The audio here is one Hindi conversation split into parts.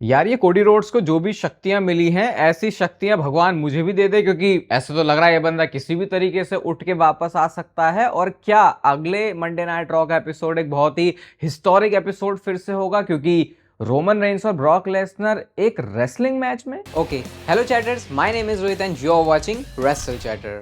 यार ये कोडी रोड्स को जो भी शक्तियां मिली हैं ऐसी शक्तियां भगवान मुझे भी दे दे, क्योंकि ऐसे तो लग रहा है ये बंदा किसी भी तरीके से उठ के वापस आ सकता है। और क्या अगले मंडे नाइट रॉ का एपिसोड एक बहुत ही हिस्टोरिक एपिसोड फिर से होगा, क्योंकि रोमन रेंस और ब्रॉक लेसनर एक रेसलिंग मैच में। Okay, hello chatters, my name is Rohit and you are watching Wrestle Chatter.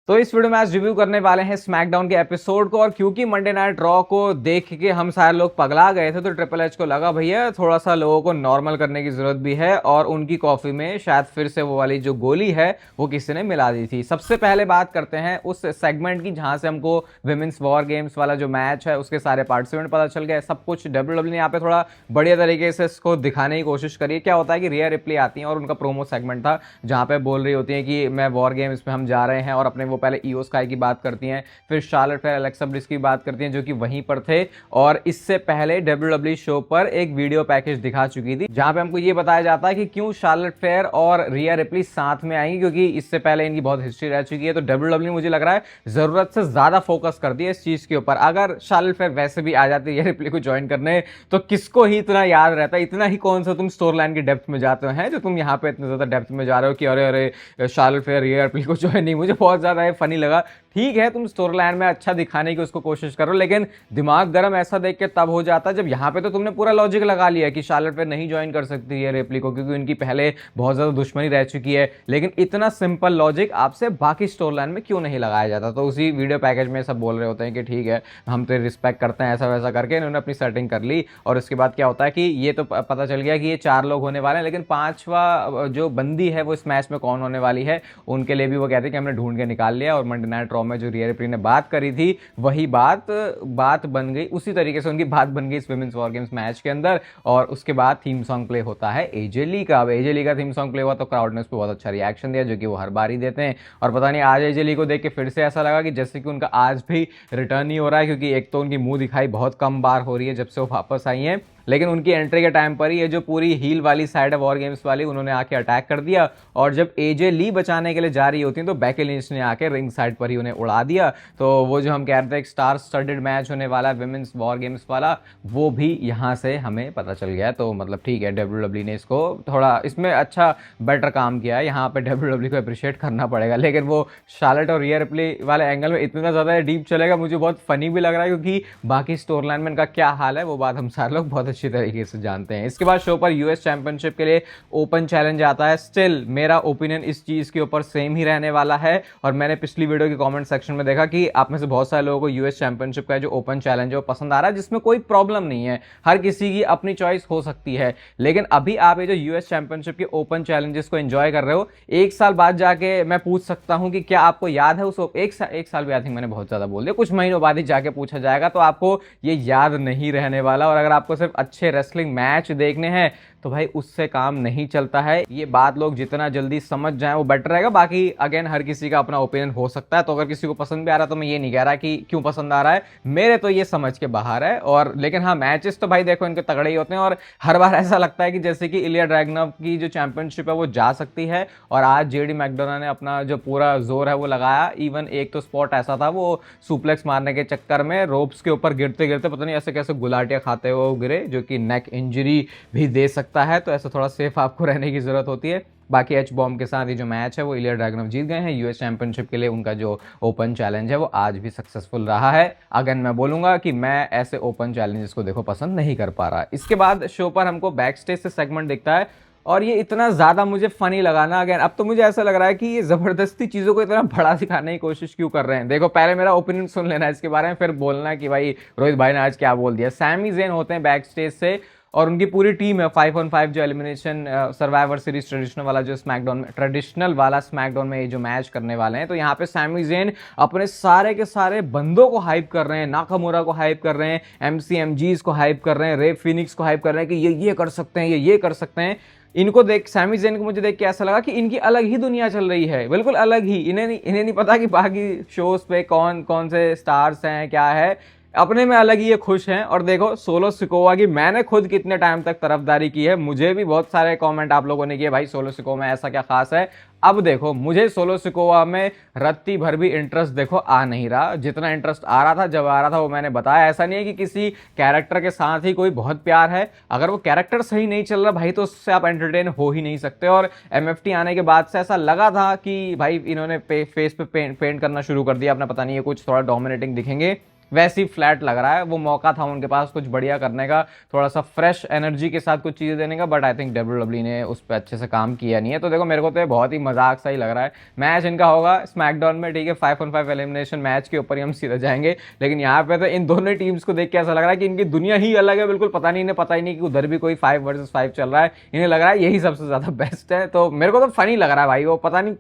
तो इस वीडियो में आज रिव्यू करने वाले हैं स्मैकडाउन के एपिसोड को। और क्योंकि मंडे नाइट रॉ को देख के हम सारे लोग पगला गए थे, तो ट्रिपल एच को लगा भैया थोड़ा सा लोगों को नॉर्मल करने की जरूरत भी है, और उनकी कॉफी में शायद फिर से वो वाली जो गोली है वो किसी ने मिला दी थी। सबसे पहले बात करते हैं उस सेगमेंट की जहां से हमको विमेंस वॉर गेम्स वाला जो मैच है उसके सारे पार्टिसिपेंट पता चल गए। सब कुछ डब्ल्यूडब्ल्यू ने यहाँ पे थोड़ा बढ़िया तरीके से इसको दिखाने की कोशिश करी। क्या होता है कि रिया रिप्ले आती है और उनका प्रोमो सेगमेंट था जहां पे बोल रही होती है कि मैं वॉर गेम्स में हम जा रहे हैं, और अपने वो पहले ईओ स्काई की बात करती हैं, फिर शार्लेट फेयर एलेक्सा ब्लिस की बात करती हैं जो कि वहीं पर थे। और इससे पहले डब्ल्यूडब्ल्यू शो पर एक वीडियो पैकेज दिखा चुकी थी जहां पे हमको ये बताया जाता है कि क्यों शार्लेट फेयर और रिया रिप्ली साथ में आएंगी, क्योंकि इससे पहले इनकी बहुत हिस्ट्री रह चुकी है। तो डब्ल्यूडब्ल्यू मुझे लग रहा है जरूरत से ज्यादा फोकस कर दिया इस चीज के ऊपर। अगर शार्लेट फेयर वैसे भी आ जाती है रिप्ली को ज्वाइन करने, तो किसको ही इतना याद रहता है, इतना ही कौन सा तुम स्टोर लाइन की डेप्थ में जाते हैं जो तुम यहाँ पे इतने ज्यादा डेप्थ में जा रहे हो कि अरे अरे शार्लेट फेयर रिया रिप्ली को ज्वाइन नहीं। मुझे बहुत ज्यादा फनी लगा। ठीक है, तुम स्टोरी लाइन में अच्छा दिखाने की उसको कोशिश करो, लेकिन दिमाग गर्म ऐसा देख के तब हो जाता है जब यहाँ पे तो तुमने पूरा लॉजिक लगा लिया कि शार्लेट फेयर नहीं ज्वाइन कर सकती है रिप्ली को, क्योंकि उनकी पहले बहुत ज्यादा दुश्मनी रह चुकी है। लेकिन इतना सिंपल लॉजिक आपसे बाकी स्टोरी लाइन में क्यों नहीं लगाया जाता? तो उसी वीडियो पैकेज में सब बोल रहे होते हैं कि ठीक है हम तो रिस्पेक्ट करते हैं, ऐसा वैसा करके इन्होंने अपनी सेटिंग कर ली। और उसके बाद क्या होता है कि ये तो पता चल गया कि ये 4 लोग होने वाले हैं, लेकिन 5वां जो बंदी है वो इस मैच में कौन होने वाली है उनके लिए भी वो कहते हैं कि हमने ढूंढ के निकाल लिया। और मंडे नाइट रॉ में जो रिया रिप्ली ने बात करी थी वही बात बन गई, उसी तरीके से उनकी बात बन गई इस विमेंस वॉर गेम्स मैच के अंदर। और उसके बाद थीम सॉन्ग प्ले होता है एजे ली का। अब एजे ली का थीम सॉन्ग प्ले हुआ तो क्राउड ने उस पर बहुत अच्छा रिएक्शन दिया, जो कि वो हर बार ही देते हैं। और पता नहीं आज एजे ली को देख के फिर से ऐसा लगा कि जैसे कि उनका आज भी रिटर्न ही हो रहा है, क्योंकि एक तो उनकी मुंह दिखाई बहुत कम बार हो रही है जब से वो वापस आई हैं, लेकिन उनकी एंट्री के टाइम पर ही ये जो पूरी हील वाली साइड है वॉर गेम्स वाली, उन्होंने आके अटैक कर दिया। और जब एजे ली बचाने के लिए जा रही होती है तो बेकी लिंच ने आके रिंग साइड पर ही उन्हें उड़ा दिया। तो वो जो हम कह रहे थे एक स्टार स्टडेड मैच होने वाला है विमेंस वॉर गेम्स वाला, वो भी यहाँ से हमें पता चल गया। तो मतलब ठीक है, डब्ल्यूडब्ल्यू ने इसको थोड़ा इसमें अच्छा बेटर काम किया है, यहाँ पे डब्ल्यूडब्ल्यू को अप्रिशिएट करना पड़ेगा। लेकिन वो शार्लेट और रिया रिप्ली वाले एंगल में इतना ज़्यादा डीप चलेगा, मुझे बहुत फनी भी लग रहा है, क्योंकि बाकी स्टोरी लाइन में इनका क्या हाल है वो बात हम सारे लोग बहुत अच्छी तरीके से जानते हैं। इसके बाद शो पर यूएस चैंपियनशिप के लिए ओपन चैलेंज आता है। स्टिल मेरा ओपिनियन इस चीज के ऊपर सेम ही रहने वाला है, और मैंने पिछली वीडियो के कमेंट सेक्शन में देखा कि आप में से बहुत सारे लोगों को यूएस चैंपियनशिप का जो ओपन चैलेंज है वो पसंद आ रहा है, जिसमें कोई प्रॉब्लम नहीं है, हर किसी की अपनी चॉइस हो सकती है। लेकिन अभी आप ये जो यूएस चैंपियनशिप के ओपन चैलेंजेस को एंजॉय कर रहे हो, एक साल बाद जाके मैं पूछ सकता हूं कि क्या आपको याद है उस एक साल भी, आई थिंक मैंने बहुत ज्यादा बोल दिया, कुछ महीनों बाद ही जाके पूछा जाएगा, तो आपको ये याद नहीं रहने वाला। और अगर आपको सिर्फ अच्छे रेसलिंग मैच देखने हैं तो भाई उससे काम नहीं चलता है। ये बात लोग जितना जल्दी समझ जाएं वो बेटर रहेगा। बाकी अगेन हर किसी का अपना ओपिनियन हो सकता है, तो अगर किसी को पसंद भी आ रहा है तो मैं ये नहीं कह रहा कि क्यों पसंद आ रहा है, मेरे तो ये समझ के बाहर है। और लेकिन हाँ, मैचेस तो भाई देखो इनके तगड़े ही होते हैं, और हर बार ऐसा लगता है कि जैसे कि इलिया ड्रैगनव की जो चैंपियनशिप है वो जा सकती है। और आज जेडी मैकडोनाल्ड ने अपना जो पूरा जोर है वो लगाया। इवन एक तो स्पॉट ऐसा था वो सुप्लेक्स मारने के चक्कर में रोप्स के ऊपर गिरते गिरते पता नहीं ऐसे कैसे गुलाटियां खाते हुए गिरे, जो कि नेक इंजरी भी दे सकता है। तो ऐसा थोड़ा सेफ आपको रहने की जरूरत होती है। बाकी एच बॉम्ब के साथ ये जो मैच है वो इलिया ड्रैगनव जीत गए हैं। यूएस चैंपियनशिप के लिए उनका जो ओपन चैलेंज है वो आज भी सक्सेसफुल रहा है। अगेन मैं बोलूंगा कि मैं ऐसे ओपन चैलेंजेस को देखो पसंद नहीं कर पा रहा। इसके बाद शो पर हमको बैक स्टेज से सेगमेंट दिखता है, और ये इतना ज्यादा मुझे फनी लगा ना। अगेन अब तो मुझे ऐसा लग रहा है कि ये जबरदस्ती चीजों को इतना बड़ा दिखाने की कोशिश क्यों कर रहे हैं। देखो पहले मेरा ओपिनियन सुन लेना इसके बारे में, फिर बोलना कि भाई रोहित भाई ने आज क्या बोल दिया। सैमी ज़ेन होते हैं बैक स्टेज से, और उनकी पूरी टीम है 5-on-5 जो एलिमिनेशन सर्वाइवर सीरीज ट्रेडिशनल वाला जो स्मैकडाउन में ये जो मैच करने वाले हैं। तो यहाँ पे सैमी ज़ेन अपने सारे के सारे बंदों को हाइप कर रहे हैं, नाकामुरा को हाइप कर रहे हैं, एमसीएमजीज को हाइप कर रहे हैं, रे फिनिक्स को हाइप कर रहे हैं कि ये कर सकते हैं, ये कर सकते हैं। इनको देख सैमी ज़ेन को मुझे देख के ऐसा लगा कि इनकी अलग ही दुनिया चल रही है, बिल्कुल अलग ही। इन्हें नहीं पता कि बाकी शोज पे कौन कौन से स्टार्स हैं क्या है। अपने में अलग ही ये खुश हैं। और देखो सोलो सिकोवा की मैंने खुद कितने टाइम तक तरफदारी की है, मुझे भी बहुत सारे कमेंट आप लोगों ने किए भाई सोलो सिकोवा में ऐसा क्या खास है। अब देखो मुझे सोलो सिकोवा में रत्ती भर भी इंटरेस्ट देखो आ नहीं रहा, जितना इंटरेस्ट आ रहा था जब आ रहा था वो मैंने बताया। ऐसा नहीं है कि किसी कैरेक्टर के साथ ही कोई बहुत प्यार है, अगर वो कैरेक्टर सही नहीं चल रहा भाई तो उससे आप एंटरटेन हो ही नहीं सकते। और एमएफटी आने के बाद से ऐसा लगा था कि भाई इन्होंने फेस पे पेंट करना शुरू कर दिया अपना, पता नहीं है कुछ थोड़ा डोमिनेटिंग दिखेंगे, वैसे ही फ्लैट लग रहा है। वो मौका था उनके पास कुछ बढ़िया करने का, थोड़ा सा फ्रेश एनर्जी के साथ कुछ चीज़ें देने का, बट आई थिंक डब्ल्यूडब्ल्यू ने उस पर अच्छे से काम किया नहीं है। तो देखो मेरे को तो ये बहुत ही मजाक सा ही लग रहा है। मैच इनका होगा स्मैकडाउन में, ठीक है, 5-on-5 एलिमिनेशन मैच के ऊपर ही हम सीधे जाएंगे। लेकिन यहाँ पे तो इन दोनों टीम्स को देख के ऐसा लग रहा है कि इनकी दुनिया ही अलग है बिल्कुल, पता नहीं इन्हें पता ही नहीं कि उधर भी कोई 5 वर्सेस 5 चल रहा है, इन्हें लग रहा है यही सबसे ज्यादा बेस्ट है। तो मेरे को तो फनी लग रहा है भाई, वो पता नहीं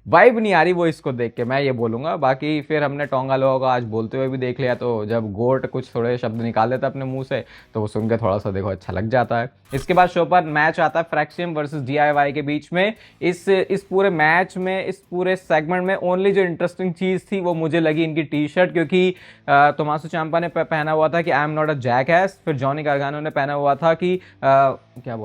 वाइब नहीं आ रही वो इसको देख के, मैं ये बोलूंगा। बाकी फिर हमने टोंगा लोगों को आज बोलते हुए भी देख लिया, तो जब गोट कुछ थोड़े शब्द निकाल देता अपने मुंह से तो वो सुन के थोड़ा सा देखो अच्छा लग जाता है। इसके बाद शो पर मैच आता है फ्रैक्सियम वर्सेस डीआईवाई के बीच में। इस पूरे मैच में, इस पूरे सेगमेंट में ओनली जो इंटरेस्टिंग चीज थी वो मुझे लगी इनकी टी शर्ट, क्योंकि तोमासो चांपा ने पहना हुआ था कि आई एम नॉट अ जैकएस, फिर जॉनी गार्गानो ने पहना हुआ था कि क्या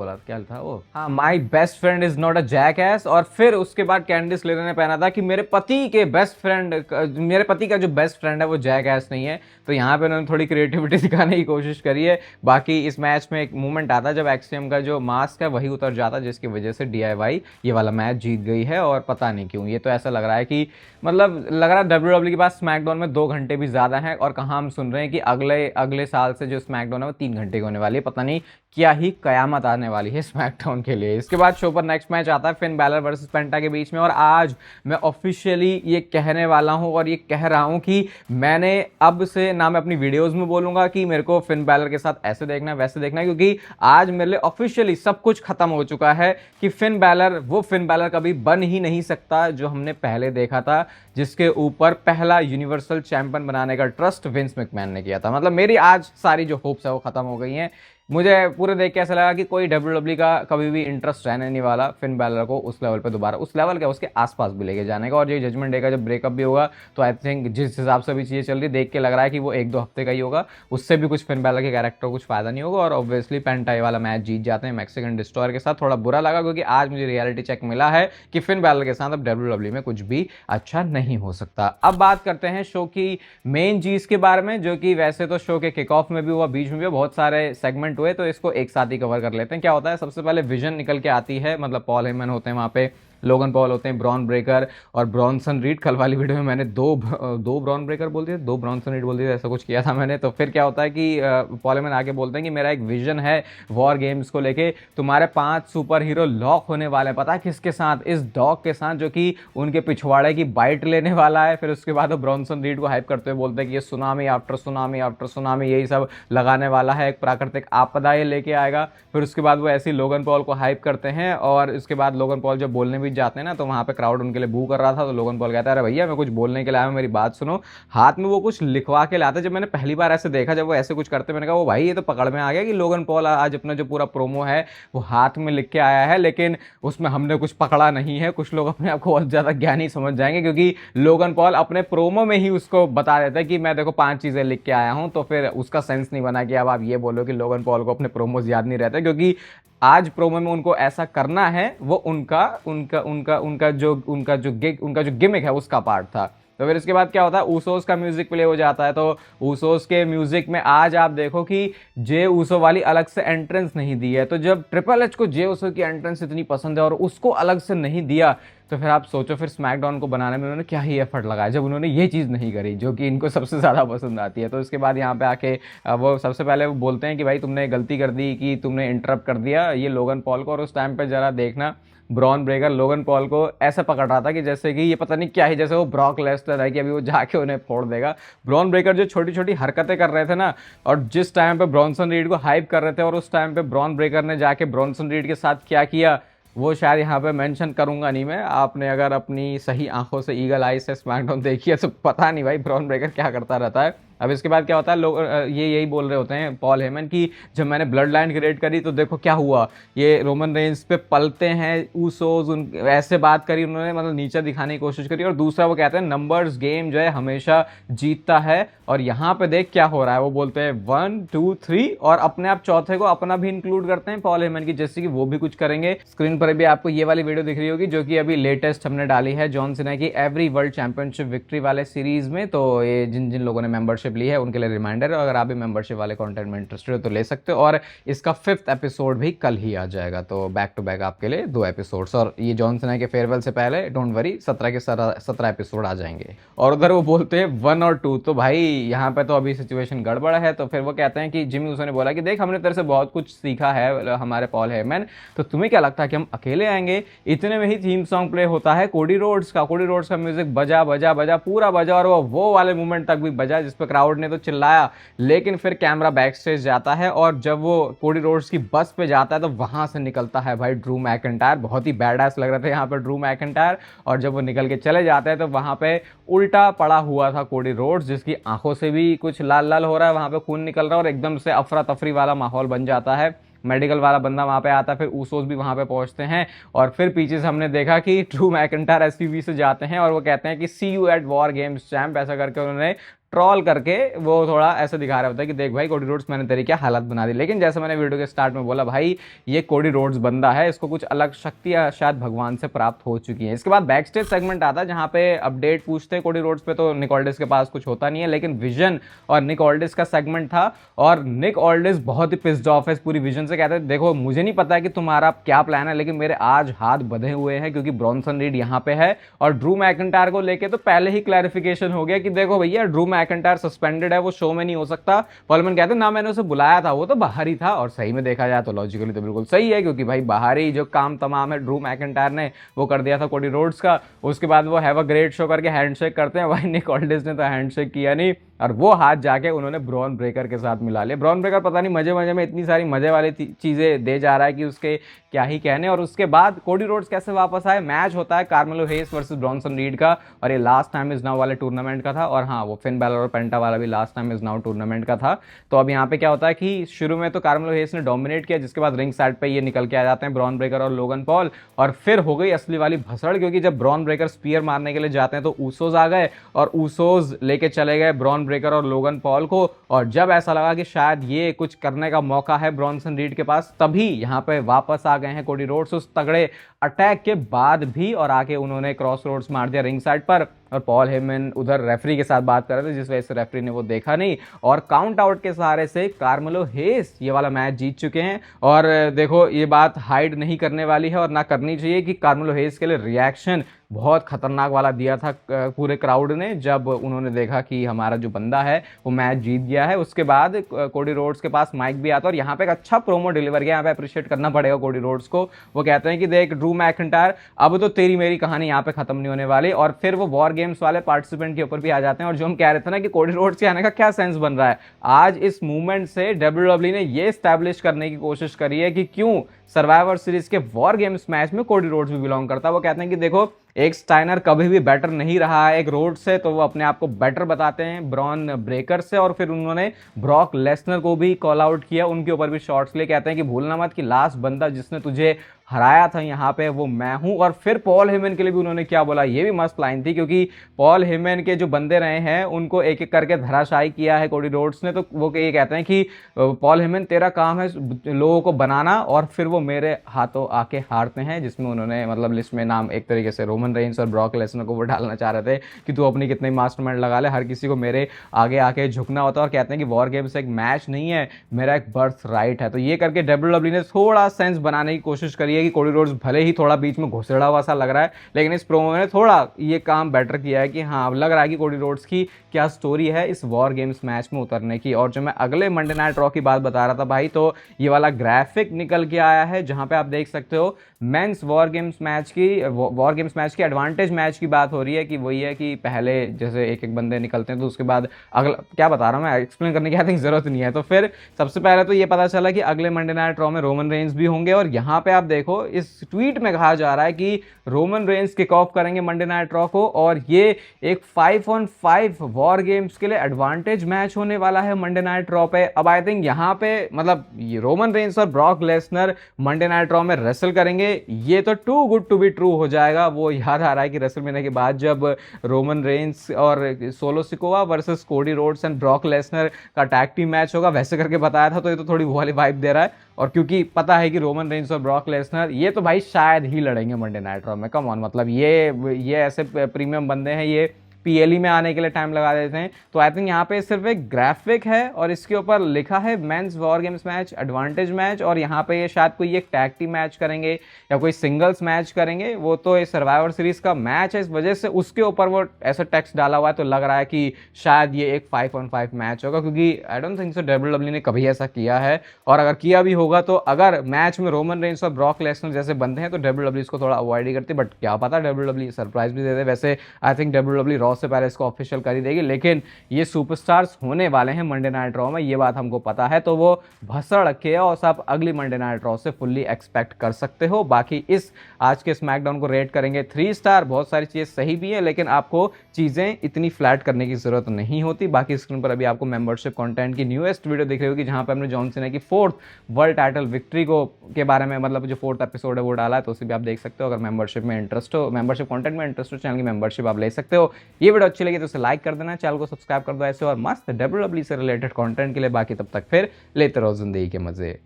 था वो, हाँ, my best friend is not a jackass, और फिर उसके बाद कैंडिस लेयर ने पहना था कि मेरे पति का जो बेस्ट फ्रेंड है वो जैकएस नहीं है। तो यहाँ पे उन्होंने थोड़ी क्रिएटिविटी दिखाने की कोशिश करी है। बाकी इस मैच में एक मोमेंट आता है जब एक्सट्रीम का जो मास्क है वही उतर जाता है, जिसकी वजह से डीआईवाई ये वाला मैच जीत गई है। और पता नहीं क्यों, ये तो ऐसा लग रहा है कि मतलब लग रहा है डब्ल्यूडब्ल्यू के पास स्मैकडाउन में 2 घंटे भी ज्यादा है, और कहाँ हम सुन रहे हैं कि अगले साल से जो स्मैकडाउन है वो 3 घंटे की होने वाली है। पता नहीं क्या ही कयामत आने वाली है स्मैकडाउन के लिए। इसके बाद शो पर नेक्स्ट मैच आता है फिन बैलर वर्सेस पेंटा के बीच में, और आज मैं ऑफिशियली ये कहने वाला हूं और ये कह रहा हूं कि मैंने अब से ना मैं अपनी वीडियोस में बोलूंगा कि मेरे को फिन बैलर के साथ ऐसे देखना है वैसे देखना है, क्योंकि आज मेरे लिए ऑफिशियली सब कुछ खत्म हो चुका है कि फिन बैलर वो फिन बैलर कभी बन ही नहीं सकता जो हमने पहले देखा था, जिसके ऊपर पहला यूनिवर्सल चैंपियन बनाने का ट्रस्ट विंस मैकमैन ने किया था। मतलब मेरी आज सारी जो होप्स है वो खत्म हो गई हैं। मुझे पूरे देख के ऐसा लगा कि कोई डब्ल्यूडब्ल्यू का कभी भी इंटरेस्ट रहने नहीं वाला फिन बैलर को उस लेवल पे दोबारा, उस लेवल क्या उसके आसपास भी लेके जाने का। और ये जजमेंट डे का जब ब्रेकअप भी होगा तो आई थिंक जिस हिसाब से भी चीज़ें चल रही देख के लग रहा है कि वो 1-2 हफ्ते का ही होगा, उससे भी कुछ फिन बैलर के कैरेक्टर को कुछ फायदा नहीं होगा। और ऑब्वियसली पेंटाई वाला मैच जीत जाते हैं मैक्सिकन डिस्ट्रॉयर के साथ। थोड़ा बुरा लगा क्योंकि आज मुझे रियलिटी चेक मिला है कि फिन बैलर के साथ अब डब्ल्यूडब्ल्यू में कुछ भी अच्छा नहीं हो सकता। अब बात करते हैं शो की मेन चीज के बारे में, जो कि वैसे तो शो के किक ऑफ में भी हुआ, बीच में भी बहुत सारे सेगमेंट हुए, तो इसको एक साथ ही कवर कर लेते हैं। क्या होता है, सबसे पहले विजन निकल के आती है, मतलब पॉल हेमन होते हैं वहां पे, लोगन पॉल होते हैं, ब्रॉन ब्रेकर और ब्रॉनसन रीड। कल वाली वीडियो में मैंने दो ब्रॉन ब्रेकर बोल दिए, 2 ब्रॉनसन रीड बोल दिए, ऐसा कुछ किया था मैंने। तो फिर क्या होता है कि पॉल हेमन आके बोलते हैं कि मेरा एक विजन है वॉर गेम्स को लेके, तुम्हारे 5 सुपर हीरो लॉक होने वाले हैं, पता है किसके साथ, इस डॉग के साथ जो कि उनके पिछवाड़े की बाइट लेने वाला है। फिर उसके बाद वो ब्रॉनसन रीड को हाइप करते हुए बोलते हैं कि ये tsunami after tsunami after tsunami यही सब लगाने वाला है, एक प्राकृतिक आपदा ये लेके आएगा। फिर उसके बाद वो ऐसी लोगन पॉल को हाइप करते हैं, और उसके बाद लोगन पॉल जब बोलने भी जाते हैं ना तो वहां पे क्राउड उनके लिए बू कर रहा था, तो लोगन पॉल कहता है अरे भैया मैं कुछ बोलने के लिए आया हूं, मेरी बात सुनो। हाथ में वो कुछ लिखवा के लाते। जब मैंने पहली बार ऐसे देखा, जब वो ऐसे कुछ करते, मैंने कहा वो भाई ये तो पकड़ में आ गया कि लोगन पॉल आज अपना जो पूरा प्रोमो है वो हाथ में लिख के आया है, लेकिन उसमें हमने कुछ पकड़ा नहीं है। कुछ लोग अपने आप को बहुत ज्यादा ज्ञानी समझ जाएंगे, क्योंकि लोगन पॉल अपने प्रोमो में ही उसको बता देता है कि मैं देखो 5 चीजें लिख के आया हूं, तो फिर उसका सेंस नहीं बना कि अब आप ये बोलो कि लोगन पॉल को अपने प्रोमोज याद नहीं रहते, क्योंकि आज प्रोमो में उनको ऐसा करना है, वो उनका जो गिमिक है उसका पार्ट था। तो फिर इसके बाद क्या होता है, ऊसोस का म्यूजिक प्ले हो जाता है। तो ऊसोस के म्यूजिक में आज आप देखो कि जे ऊसो वाली अलग से एंट्रेंस नहीं दी है। तो जब ट्रिपल एच को जे ऊसो की एंट्रेंस इतनी पसंद है और उसको अलग से नहीं दिया, तो फिर आप सोचो फिर स्मैकडाउन को बनाने में उन्होंने क्या ही एफर्ट लगाया जब उन्होंने ये चीज़ नहीं करी जो कि इनको सबसे ज़्यादा पसंद आती है। तो इसके बाद यहाँ पे आके वो सबसे पहले वो बोलते हैं कि भाई तुमने गलती कर दी कि तुमने इंटरप्ट कर दिया ये लोगन पॉल को। और उस टाइम पे जरा देखना ब्रॉन ब्रेकर लोगन पॉल को ऐसा पकड़ रहा था कि जैसे कि ये पता नहीं क्या ही, जैसे वो ब्रॉक लेस्टर है कि अभी वो जाके उन्हें फोड़ देगा। ब्रॉन ब्रेकर जो छोटी छोटी हरकतें कर रहे थे ना, और जिस टाइम पे ब्रॉनसन रीड को हाइप कर रहे थे, और उस टाइम पे ब्रॉन ब्रेकर ने जाके ब्रॉनसन रीड के साथ क्या किया वो शायद यहाँ पे मेंशन करूंगा नहीं मैं। आपने अगर अपनी सही आंखों से ईगल आई से स्मैकडाउन देखी है तो पता नहीं भाई ब्रॉन ब्रेकर क्या करता रहता है। अब इसके बाद क्या होता है, लोग ये यही बोल रहे होते हैं पॉल हेमन कि जब मैंने ब्लड लाइन क्रिएट करी तो देखो क्या हुआ, ये रोमन रेंस पे पलते हैं ऊसोस, उन ऐसे बात करी उन्होंने, मतलब नीचे दिखाने की कोशिश करी। और दूसरा वो कहते हैं नंबर्स गेम जो है हमेशा जीतता है, और यहाँ पे देख क्या हो रहा है, वो बोलते हैं 1 2 3 और अपने आप चौथे को अपना भी इंक्लूड करते हैं पॉल हेमन की, जैसे कि वो भी कुछ करेंगे। स्क्रीन पर भी आपको ये वाली वीडियो दिख रही होगी जो कि अभी लेटेस्ट हमने डाली है जॉन सीना की एवरी वर्ल्ड चैंपियनशिप विक्ट्री वाले सीरीज में। तो ये जिन जिन लोगों ने मेंबरशिप ली है उनके लिए रिमाइंडर है, अगर आप भी मेंबरशिप वाले कंटेंट में इंटरेस्टेड हो तो ले सकते हो। और इसका 5th एपिसोड भी कल ही आ जाएगा, तो बैक टू बैक आपके लिए 2 एपिसोड्स। और ये जॉन सीना के फेयरवेल से पहले डोंट वरी 17 के 17 एपिसोड आ जाएंगे। और उधर वो बोलते हैं 1 और 2, तो भाई यहाँ पे तो अभी सिचुएशन गड़बड़ है। तो फिर वो कहते हैं कि जिमी ऊसो ने बोला कि देख हमने तेरे से बहुत कुछ सीखा है हमारे पॉल हेमन, तो तुम्हें क्या लगता है कि हम अकेले आएंगे? इतने में ही थीम सॉन्ग प्ले होता है कोडी रोड्स का म्यूजिक बजा बजा बजा पूरा बजा, और वो वाले मोमेंट तक भी बजा जिस पर क्राउड ने तो चिल्लाया। लेकिन फिर कैमरा बैक स्टेज जाता है और जब वो कोडी रोड्स की बस पे जाता है तो वहां से निकलता है भाई ड्रू मैकिंटायर। बहुत ही बैडएस लग रहे थे यहाँ पे ड्रू मैकिंटायर, और जब वो निकल के चले जाते हैं तो वहां पे उल्टा पड़ा हुआ था कोडी रोड्स, जिसकी आंखों से भी कुछ लाल लाल हो रहा है, वहां पे खून निकल रहा है, और एकदम से अफरा तफरी वाला माहौल बन जाता है। मेडिकल वाला बंदा वहां पे आता है, फिर ऊसोस भी वहां पे पहुंचते हैं, और फिर पीछे से हमने देखा कि ड्रू मैकिंटायर एसपीवी से जाते हैं और वो कहते हैं कि see you at war games champ, ऐसा करके उन्होंने ट्रॉल करके वो थोड़ा ऐसा दिखा रहा होता है कि देख भाई कोडी रोड्स मैंने तेरी क्या हालत बना दी। लेकिन जैसे मैंने वीडियो के स्टार्ट में बोला भाई ये कोडी रोड्स बंदा है, इसको कुछ अलग शक्ति शायद भगवान से प्राप्त हो चुकी है। इसके बाद बैक स्टेज सेगमेंट आता है जहां पे अपडेट पूछते हैं कोडी रोड्स पे, तो निक ऑल्डिस के पास कुछ होता नहीं है, लेकिन विजन और निक ऑल्डिस का सेगमेंट था, और निक ऑल्डिस बहुत ही पिस्ड ऑफ है इस पूरी विजन से। कहते हैं देखो मुझे नहीं पता कि तुम्हारा क्या प्लान है, लेकिन मेरे आज हाथ बंधे हुए हैं क्योंकि ब्रॉन्सन रीड यहाँ पे है। और ड्रू मैकिंटायर को लेके तो पहले ही क्लैरिफिकेशन हो गया कि देखो भैया ड्रू मैकिंटायर सस्पेंडेड है, वो शो में नहीं हो सकता। पॉलमैन कहते हैं ना मैंने उसे बुलाया था, वो तो बाहर ही था। और सही में देखा जाए तो लॉजिकली तो बिल्कुल सही है, क्योंकि भाई बाहर ही जो काम तमाम है ड्रू मैकिंटायर ने वो कर दिया था कोडी रोड्स का। उसके बाद वो हैव अ ग्रेट शो करके हैंडशेक करते हैं, भाई निक ऑल्डिस ने तो हैंडशेक किया नहीं, और वो हाथ जाके उन्होंने ब्रॉन ब्रेकर के साथ मिला लिया। ब्रॉन ब्रेकर पता नहीं मजे मजे में इतनी सारी मजे वाली चीजें दे जा रहा है कि उसके क्या ही कहने। और उसके बाद कोडी रोड्स कैसे वापस आए, मैच होता है कार्मेलो हेस वर्सेस ब्रॉन्सन रीड का, और ये लास्ट टाइम इज नाउ वाले टूर्नामेंट का था। और हाँ वो फिन बैलर और पेंटा वाला भी last time is now tournament का था। तो अब यहाँ पे क्या होता है कि शुरू में तो कार्मेलो हेस ने डोमिनेट किया, जिसके बाद रिंग साइड पे ये निकल के आ जाते हैं ब्रॉन ब्रेकर और लोगन पॉल, और फिर हो गई असली वाली भसड़, क्योंकि जब ब्रॉन ब्रेकर स्पीयर मारने के लिए जाते हैं तो ऊसोज आ गए, और ऊसोज लेके चले गए ब्रॉन ब्रेकर और लोगन पॉल को। और जब ऐसा लगा कि शायद ये कुछ करने का मौका है ब्रॉन्सन रीड के पास, तभी यहाँ पे वापस आ गए हैं कोडी रोड्स उस तगड़े अटैक के बाद भी, और आके उन्होंने क्रॉस रोड्स मार दिया रिंग साइड पर। और पॉल हेमन उधर रेफरी के साथ बात कर रहे थे, जिस वजह से रेफरी ने वो देखा नहीं, और काउंट आउट के सहारे से कार्मेलो हेस ये वाला मैच जीत चुके हैं। और देखो ये बात हाइड नहीं करने वाली है और ना करनी चाहिए कि कार्मेलो हेस के लिए रिएक्शन बहुत खतरनाक वाला दिया था पूरे क्राउड ने, जब उन्होंने देखा कि हमारा जो बंदा है वो मैच जीत गया है। उसके बाद कोडी रोड्स के पास माइक भी आता है और यहाँ पे एक अच्छा प्रोमो डिलीवर किया, यहाँ पे अप्रिशिएट करना पड़ेगा कोडी रोड्स को। वो कहते हैं कि देख ड्रू मैकिंटायर अब तो तेरी मेरी कहानी यहाँ पे खत्म नहीं होने वाली। और फिर वो वॉर गेम्स वाले पार्टिसिपेंट के ऊपर भी आ जाते हैं, और जो हम कह रहे थे ना कि कोडी रोड्स के आने का क्या सेंस बन रहा है, आज इस मूवमेंट से WWE ने ये स्टैब्लिश करने की कोशिश करी है कि क्यों सर्वाइवर सीरीज के वॉर गेम्स मैच में कोडी रोड्स भी बिलोंग करता है। वो कहते हैं कि देखो एक स्टाइनर कभी भी बेटर नहीं रहा है एक रोड से, तो वो अपने आप को बेटर बताते हैं ब्रॉन ब्रेकर से। और फिर उन्होंने ब्रॉक लेसनर को भी कॉल आउट किया, उनके ऊपर भी शॉट्स लिए। कहते हैं कि भूलना मत कि लास्ट बंदा जिसने तुझे हराया था यहाँ पे वो मैं हूं। और फिर पॉल हेमन के लिए भी उन्होंने क्या बोला, ये भी मस्त लाइन थी, क्योंकि पॉल हेमन के जो बंदे रहे हैं उनको एक एक करके धराशायी किया है कोडी रोड्स ने। तो वो ये कहते हैं कि पॉल हेमन तेरा काम है लोगों को बनाना, और फिर वो मेरे हाथों आके हारते हैं, जिसमें उन्होंने मतलब लिस्ट में नाम एक तरीके से रोमन रेंस और ब्रॉक लेसनर को वो डालना चाह रहे थे कि तू अपनी कितने मास्टरमाइंड लगा ले, हर किसी को मेरे आगे आके झुकना होता है। और कहते हैं कि वॉर गेम्स एक मैच नहीं है, मेरा एक बर्थ राइट है। तो ये करके WWE ने थोड़ा सेंस बनाने की कोशिश करी है कि कोडी रोड्स भले ही थोड़ा बीच में घुसड़ा हुआ सा लग रहा है, लेकिन इस प्रोमो ने थोड़ा ये काम बेटर किया है कि हाँ अब लग रहा है कि कोडी रोड्स की क्या स्टोरी है इस वॉर गेम्स मैच में उतरने की। और जो मैं अगले मंडे नाइट रॉ की बात बता रहा था भाई, तो ये वाला ग्राफिक निकल के आया है, जहां पे आप देख सकते हो मेंस वॉर गेम्स मैच की एडवांटेज मैच की बात हो रही है कि वही है कि पहले जैसे एक एक बंदे निकलते हैं तो उसके बाद अगला, क्या बता रहा हूँ मैं, एक्सप्लेन करने की आई थिंक जरूरत नहीं है। तो फिर सबसे पहले तो ये पता चला कि अगले मंडे नाइट रॉ में रोमन रेंस भी होंगे, और यहाँ पे आप देखो इस ट्वीट में कहा जा रहा है कि रोमन रेंस किक ऑफ करेंगे मंडे नाइट रॉ को, और ये एक 5-on-5 वॉर गेम्स के लिए एडवांटेज मैच होने वाला है मंडे नाइट रॉ पे। अब आई थिंक यहाँ पे मतलब ये रोमन रेंस और Brock Lesnar Monday Night Raw में रेसल करेंगे, ये तो too good to be true हो जाएगा। वो याद आ रहा है कि रेसलमेनिया के बाद जब रोमन रेंस और solo Sikoa versus Cody Rhodes and Brock Lesnar का टैग टीम मैच होगा, वैसे करके बताया था, तो ये तो थोड़ी वो वाली वाइब दे रहा है। और क्योंकि पता है कि रोमन रेंस और ब्रॉक लेसनर ये तो भाई शायद ही लड़ेंगे मंडे नाइट रॉ में, कम ऑन, मतलब ये ऐसे प्रीमियम बंदे हैं, ये पीएलई में आने के लिए टाइम लगा देते हैं। तो आई थिंक यहाँ पे सिर्फ एक ग्राफिक है और इसके ऊपर लिखा है men's war games match advantage match, और यहाँ पे ये शायद कोई एक टैग टीम मैच करेंगे या कोई सिंगल्स मैच करेंगे। वो तो ये सर्वाइवर सीरीज का मैच है, इस वजह से उसके ऊपर वो ऐसा टेक्स्ट डाला हुआ है, तो लग रहा है कि शायद ये एक 5-on-5 मैच होगा, क्योंकि I don't think so WW ने कभी ऐसा किया है, और अगर किया भी होगा तो अगर मैच में रोमन रेंस और ब्रॉक लेसनर जैसे बंदे हैं तो डब्ल्यूडब्ल्यू इसको थोड़ा अवॉइड ही करती, बट क्या पता डब्ल्यूडब्ल्यू सरप्राइज भी दे दे। वैसे आई थिंक डब्ल्यूडब्ल्यू रॉ से पहले इसको ऑफिशियल कर ही देगी, लेकिन ये सुपरस्टार्स होने वाले हैं मंडे नाइट रॉ में, ये बात हमको पता है, तो वो भसड़ रखे है और सब अगली मंडे नाइट रॉ से फुल्ली एक्सपेक्ट कर सकते हो। बाकी इस आज के स्मैकडाउन को रेट करेंगे 3 स्टार। बहुत सारी चीजें सही भी है, लेकिन आपको चीजें इतनी फ्लैट करने की जरूरत नहीं होती। बाकी स्क्रीन पर अभी आपको मेंबरशिप कंटेंट की न्यूएस्ट वीडियो दिख रही होगी, जहां पर हमने जॉन सीना की 4th वर्ल्ड टाइटल विक्ट्री को के बारे में, मतलब जो 4th एपिसोड है वो डाला है, तो उसे भी आप देख सकते हो। अगर मेंबरशिप में इंटरेस्ट हो, मेंबरशिप कंटेंट में इंटरेस्ट हो, चैनल की मेंबरशिप आप ले सकते हो। ये वीडियो अच्छी लगी तो उसे लाइक कर देना, चैनल को सब्सक्राइब कर दो ऐसे और मस्त डब्ल्यूडब्ल्यू से रिलेटेड कंटेंट के लिए। बाकी तब तक फिर लेते रहो जिंदगी के मजे।